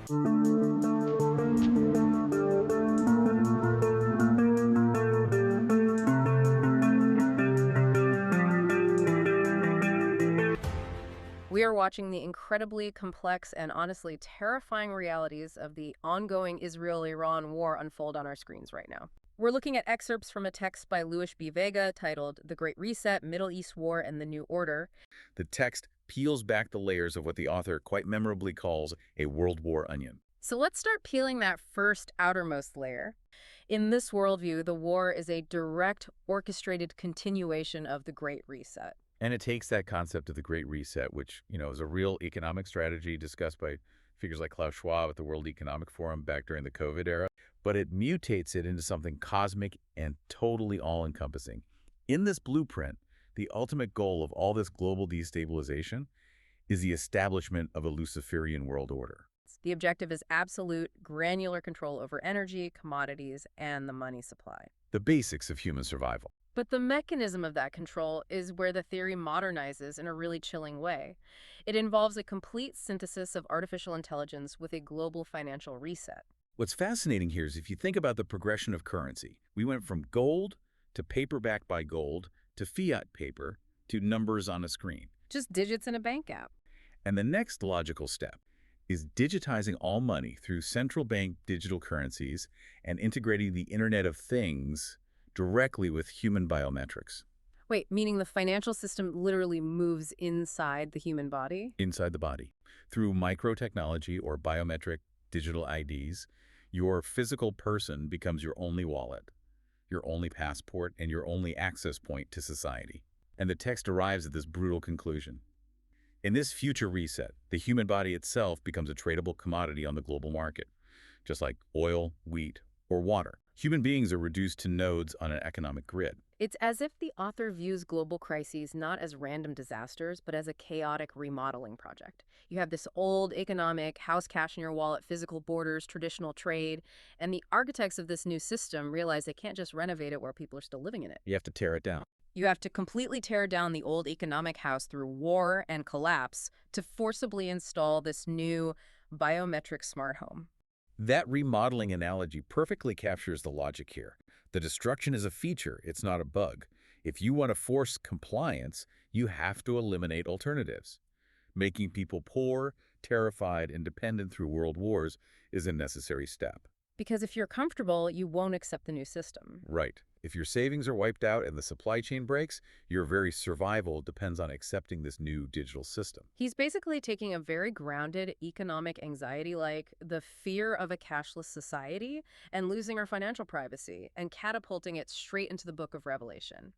We are watching the incredibly complex and honestly terrifying realities of the ongoing Israel-Iran war unfold on our screens right now. We're looking at excerpts from a text by Luis B. Vega titled The Great Reset, Middle East War and the New Order. The text peels back the layers of what the author quite memorably calls a World War onion. So let's start peeling that first outermost layer. In this worldview, the war is a direct, orchestrated continuation of the Great Reset. And it takes that concept of the Great Reset, which, is a real economic strategy discussed by figures like Klaus Schwab at the World Economic Forum back during the COVID era, but it mutates it into something cosmic and totally all-encompassing. In this blueprint, the ultimate goal of all this global destabilization is the establishment of a Luciferian world order. The objective is absolute, granular control over energy, commodities, and the money supply. The basics of human survival. But the mechanism of that control is where the theory modernizes in a really chilling way. It involves a complete synthesis of artificial intelligence with a global financial reset. What's fascinating here is if you think about the progression of currency, we went from gold to paper backed by gold to fiat paper to numbers on a screen. Just digits in a bank app. And the next logical step is digitizing all money through central bank digital currencies and integrating the Internet of Things directly with human biometrics. Wait, meaning the financial system literally moves inside the human body? Inside the body. Through microtechnology or biometric digital IDs, your physical person becomes your only wallet, your only passport, and your only access point to society. And the text arrives at this brutal conclusion. In this future reset, the human body itself becomes a tradable commodity on the global market, just like oil, wheat, or water. Human beings are reduced to nodes on an economic grid. It's as if the author views global crises not as random disasters, but as a chaotic remodeling project. You have this old economic, house cash in your wallet, physical borders, traditional trade, and the architects of this new system realize they can't just renovate it where people are still living in it. You have to tear it down. You have to completely tear down the old economic house through war and collapse to forcibly install this new biometric smart home. That remodeling analogy perfectly captures the logic here. The destruction is a feature, it's not a bug. If you want to force compliance, you have to eliminate alternatives. Making people poor, terrified, and dependent through world wars is a necessary step. Because if you're comfortable, you won't accept the new system. Right. If your savings are wiped out and the supply chain breaks, your very survival depends on accepting this new digital system. He's basically taking a very grounded economic anxiety like the fear of a cashless society and losing our financial privacy and catapulting it straight into the book of Revelation.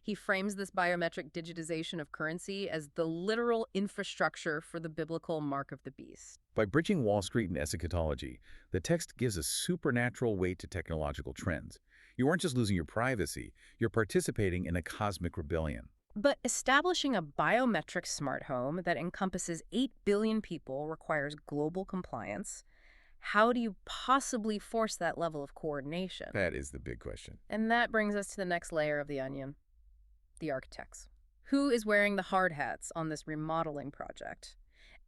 He frames this biometric digitization of currency as the literal infrastructure for the biblical mark of the beast. By bridging Wall Street and eschatology, the text gives a supernatural weight to technological trends. You aren't just losing your privacy, you're participating in a cosmic rebellion. But establishing a biometric smart home that encompasses 8 billion people requires global compliance. How do you possibly force that level of coordination? That is the big question. And that brings us to the next layer of the onion, the architects. Who is wearing the hard hats on this remodeling project?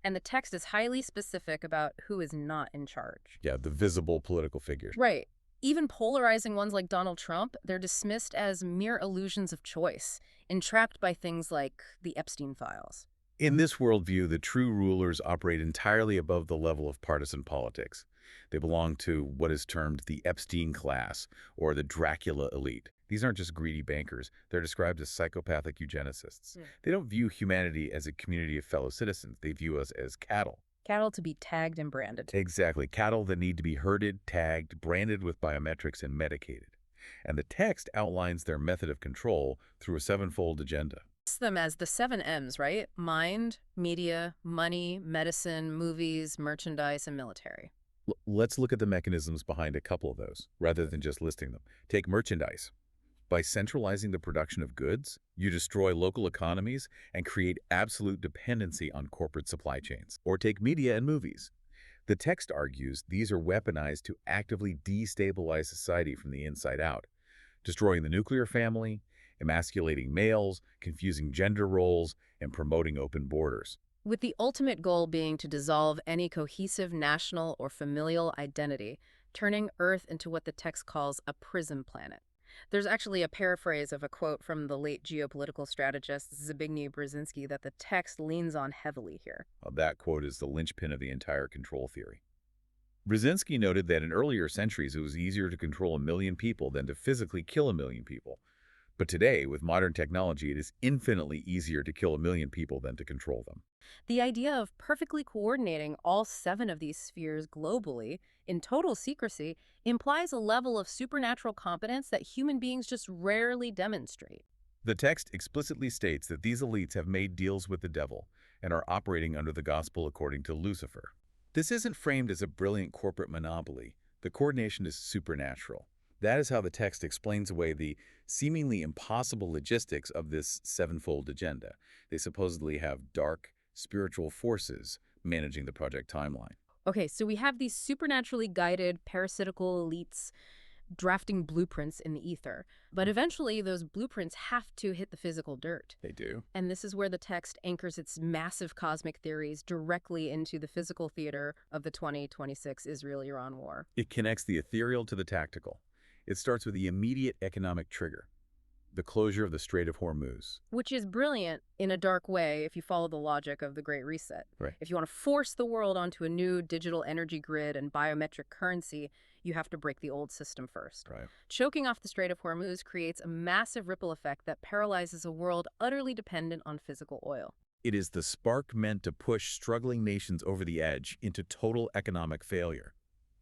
And the text is highly specific about who is not in charge. Yeah, the visible political figures. Right. Even polarizing ones like Donald Trump, they're dismissed as mere illusions of choice, entrapped by things like the Epstein files. In this worldview, the true rulers operate entirely above the level of partisan politics. They belong to what is termed the Epstein Class, or the Dracula elite. These aren't just greedy bankers. They're described as psychopathic eugenicists. They don't view humanity as a community of fellow citizens. They view us as cattle. Cattle to be tagged and branded. Exactly. Cattle that need to be herded, tagged, branded with biometrics, and medicated. And the text outlines their method of control through a sevenfold agenda. Lists them as the 7 M's, right? Mind, media, money, medicine, movies, merchandise, and military. Let's look at the mechanisms behind a couple of those, rather than just listing them. Take merchandise. By centralizing the production of goods, you destroy local economies and create absolute dependency on corporate supply chains. Or take media and movies. The text argues these are weaponized to actively destabilize society from the inside out, destroying the nuclear family, emasculating males, confusing gender roles, and promoting open borders. with the ultimate goal being to dissolve any cohesive national or familial identity, turning Earth into what the text calls a prison planet. There's actually a paraphrase of a quote from the late geopolitical strategist Zbigniew Brzezinski that the text leans on heavily here. That quote is the linchpin of the entire control theory. Brzezinski noted that in earlier centuries it was easier to control a million people than to physically kill a million people. But today, with modern technology, it is infinitely easier to kill a million people than to control them. The idea of perfectly coordinating all seven of these spheres globally in total secrecy implies a level of supernatural competence that human beings just rarely demonstrate. The text explicitly states that these elites have made deals with the devil and are operating under the gospel according to Lucifer. This isn't framed as a brilliant corporate monopoly. The coordination is supernatural. That is how the text explains away the seemingly impossible logistics of this sevenfold agenda. They supposedly have dark, spiritual forces managing the project timeline. Okay, so we have these supernaturally guided parasitical elites drafting blueprints in the ether, but eventually those blueprints have to hit the physical dirt. They do. And this is where the text anchors its massive cosmic theories directly into the physical theater of the 2026 Israel-Iran war. It connects the ethereal to the tactical. It starts with the immediate economic trigger, the closure of the Strait of Hormuz. Which is brilliant in a dark way if you follow the logic of the Great Reset. Right. If you want to force the world onto a new digital energy grid and biometric currency, you have to break the old system first. Right. Choking off the Strait of Hormuz creates a massive ripple effect that paralyzes a world utterly dependent on physical oil. It is the spark meant to push struggling nations over the edge into total economic failure.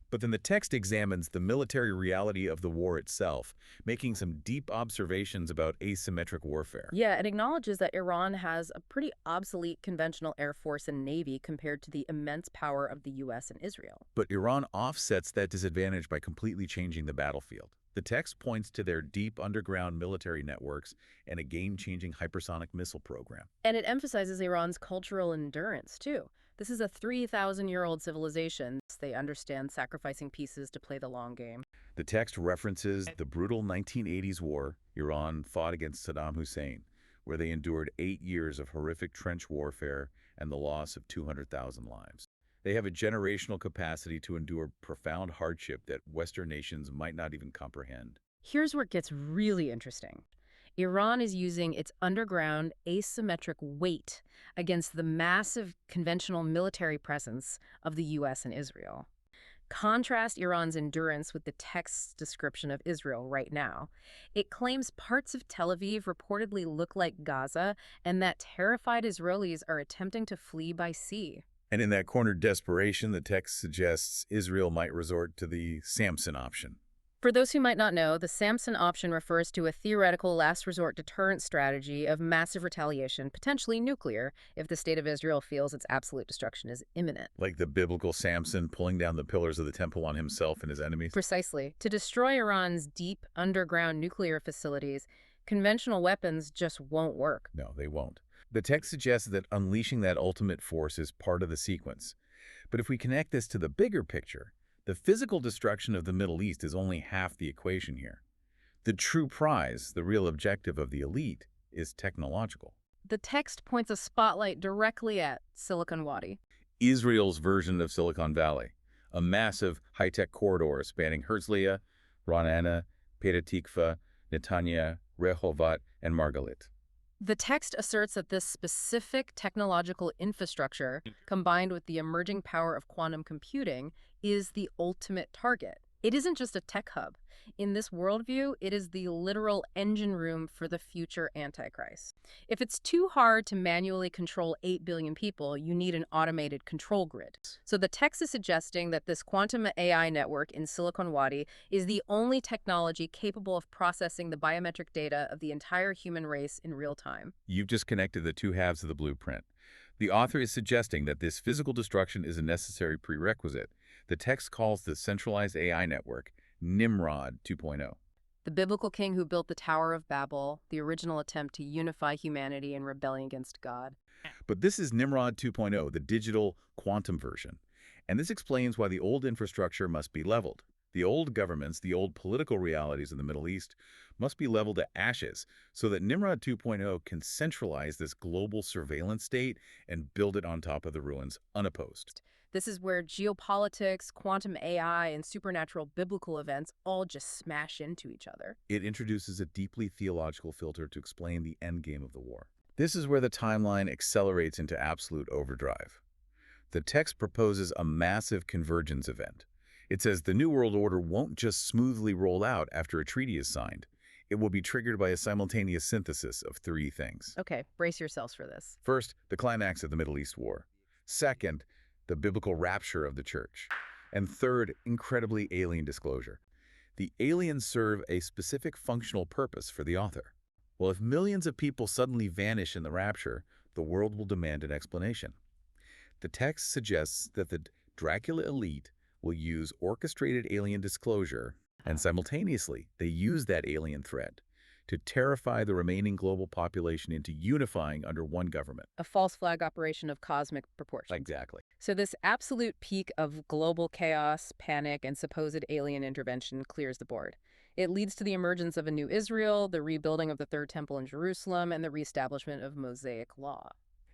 But then the text examines the military reality of the war itself, making some deep observations about asymmetric warfare. Yeah, it acknowledges that Iran has a pretty obsolete conventional air force and navy compared to the immense power of the U.S. and Israel. But Iran offsets that disadvantage by completely changing the battlefield. The text points to their deep underground military networks and a game-changing hypersonic missile program. And it emphasizes Iran's cultural endurance, too. This is a 3,000-year-old civilization. They understand sacrificing pieces to play the long game. The text references the brutal 1980s war Iran fought against Saddam Hussein, where they endured 8 years of horrific trench warfare and the loss of 200,000 lives. They have a generational capacity to endure profound hardship that Western nations might not even comprehend. Here's where it gets really interesting. Iran is using its underground asymmetric weight against the massive conventional military presence of the U.S. and Israel. Contrast Iran's endurance with the text's description of Israel right now. It claims parts of Tel Aviv reportedly look like Gaza and that terrified Israelis are attempting to flee by sea. And in that cornered desperation, the text suggests Israel might resort to the Samson option. For those who might not know, the Samson option refers to a theoretical last resort deterrent strategy of massive retaliation, potentially nuclear, if the state of Israel feels its absolute destruction is imminent. Like the biblical Samson pulling down the pillars of the temple on himself and his enemies? Precisely. To destroy Iran's deep underground nuclear facilities, conventional weapons just won't work. No, they won't. The text suggests that unleashing that ultimate force is part of the sequence. But if we connect this to the bigger picture, the physical destruction of the Middle East is only half the equation here. The true prize, the real objective of the elite, is technological. The text points a spotlight directly at Silicon Wadi. Israel's version of Silicon Valley, a massive high-tech corridor spanning Herzliya, Ra'anana, Petah Tikva, Netanya, Rehovot, and Margalit. The text asserts that this specific technological infrastructure, combined with the emerging power of quantum computing, is the ultimate target. It isn't just a tech hub. In this worldview, it is the literal engine room for the future Antichrist. If it's too hard to manually control 8 billion people, you need an automated control grid. So the text is suggesting that this quantum AI network in Silicon Wadi is the only technology capable of processing the biometric data of the entire human race in real time. You've just connected the two halves of the blueprint. The author is suggesting that this physical destruction is a necessary prerequisite. The text calls the centralized AI network Nimrod 2.0. The biblical king who built the Tower of Babel, the original attempt to unify humanity in rebellion against God. But this is Nimrod 2.0, the digital quantum version. And this explains why the old infrastructure must be leveled. The old governments, the old political realities of the Middle East must be leveled to ashes so that Nimrod 2.0 can centralize this global surveillance state and build it on top of the ruins unopposed. This is where geopolitics, quantum AI, and supernatural biblical events all just smash into each other. It introduces a deeply theological filter to explain the endgame of the war. This is where the timeline accelerates into absolute overdrive. The text proposes a massive convergence event. It says the New World Order won't just smoothly roll out after a treaty is signed. It will be triggered by a simultaneous synthesis of three things. Okay, brace yourselves for this. First, the climax of the Middle East War. Second, the biblical rapture of the church. And third, incredibly alien disclosure. The aliens serve a specific functional purpose for the author. Well, if millions of people suddenly vanish in the rapture, the world will demand an explanation. The text suggests that the Dracula elite will use orchestrated alien disclosure, and simultaneously, they use that alien threat to terrify the remaining global population into unifying under one government. A false flag operation of cosmic proportions. Exactly. So this absolute peak of global chaos, panic, and supposed alien intervention clears the board. It leads to the emergence of a new Israel, the rebuilding of the Third Temple in Jerusalem, and the reestablishment of Mosaic law.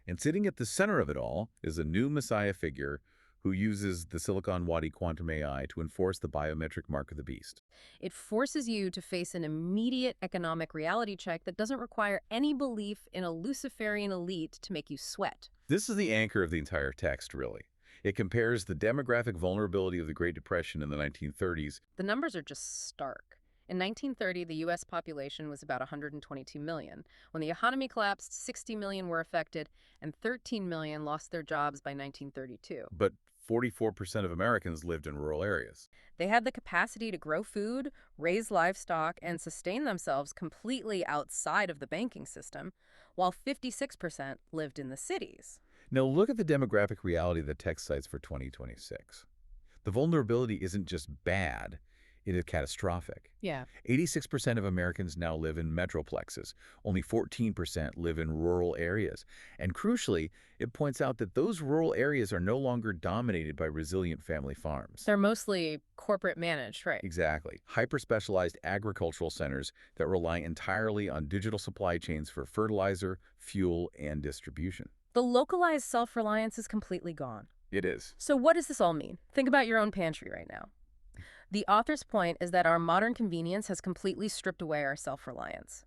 And sitting at the center of it all is a new Messiah figure who uses the Silicon Wadi quantum AI to enforce the biometric mark of the beast. It forces you to face an immediate economic reality check that doesn't require any belief in a Luciferian elite to make you sweat. This is the anchor of the entire text, really. It compares the demographic vulnerability of the Great Depression in the 1930s. The numbers are just stark. In 1930, the U.S. population was about 122 million. When the economy collapsed, 60 million were affected, and 13 million lost their jobs by 1932. But 44% of Americans lived in rural areas. They had the capacity to grow food, raise livestock, and sustain themselves completely outside of the banking system, while 56% lived in the cities. Now look at the demographic reality the text cites for 2026. The vulnerability isn't just bad, it is catastrophic. Yeah. 86% of Americans now live in metroplexes. Only 14% live in rural areas. And crucially, it points out that those rural areas are no longer dominated by resilient family farms. They're mostly corporate managed, right? Exactly. Hyper-specialized agricultural centers that rely entirely on digital supply chains for fertilizer, fuel, and distribution. The localized self-reliance is completely gone. It is. So what does this all mean? Think about your own pantry right now. The author's point is that our modern convenience has completely stripped away our self-reliance.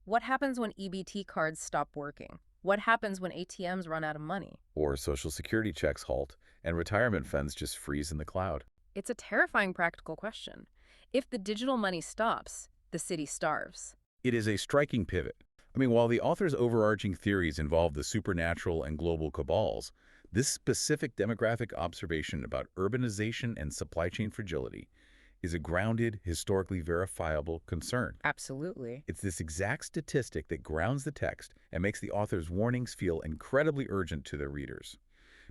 What happens when EBT cards stop working? What happens when ATMs run out of money? Or Social Security checks halt and retirement funds just freeze in the cloud. It's a terrifying practical question. If the digital money stops, the city starves. It is a striking pivot. While the author's overarching theories involve the supernatural and global cabals, this specific demographic observation about urbanization and supply chain fragility is a grounded, historically verifiable concern. Absolutely. It's this exact statistic that grounds the text and makes the author's warnings feel incredibly urgent to their readers.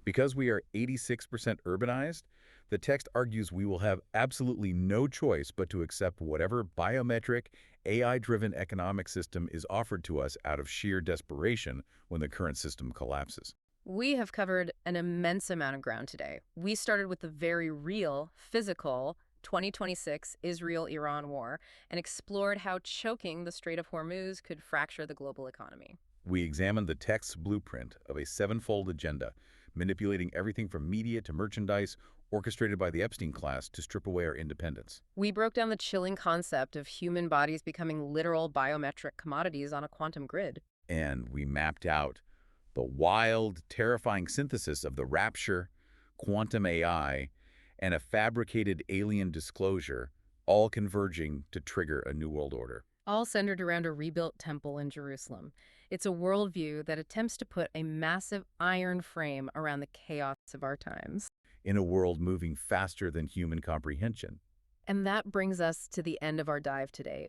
Because we are 86% urbanized, the text argues we will have absolutely no choice but to accept whatever biometric, AI-driven economic system is offered to us out of sheer desperation when the current system collapses. We have covered an immense amount of ground today. We started with the very real, physical, 2026 Israel-Iran war and explored how choking the Strait of Hormuz could fracture the global economy. We examined the text's blueprint of a seven-fold agenda, manipulating everything from media to merchandise, orchestrated by the Epstein Class to strip away our independence. We broke down the chilling concept of human bodies becoming literal biometric commodities on a quantum grid. And we mapped out the wild, terrifying synthesis of the rapture, quantum AI, and a fabricated alien disclosure, all converging to trigger a new world order. All centered around a rebuilt temple in Jerusalem. It's a worldview that attempts to put a massive iron frame around the chaos of our times. In a world moving faster than human comprehension. And that brings us to the end of our dive today.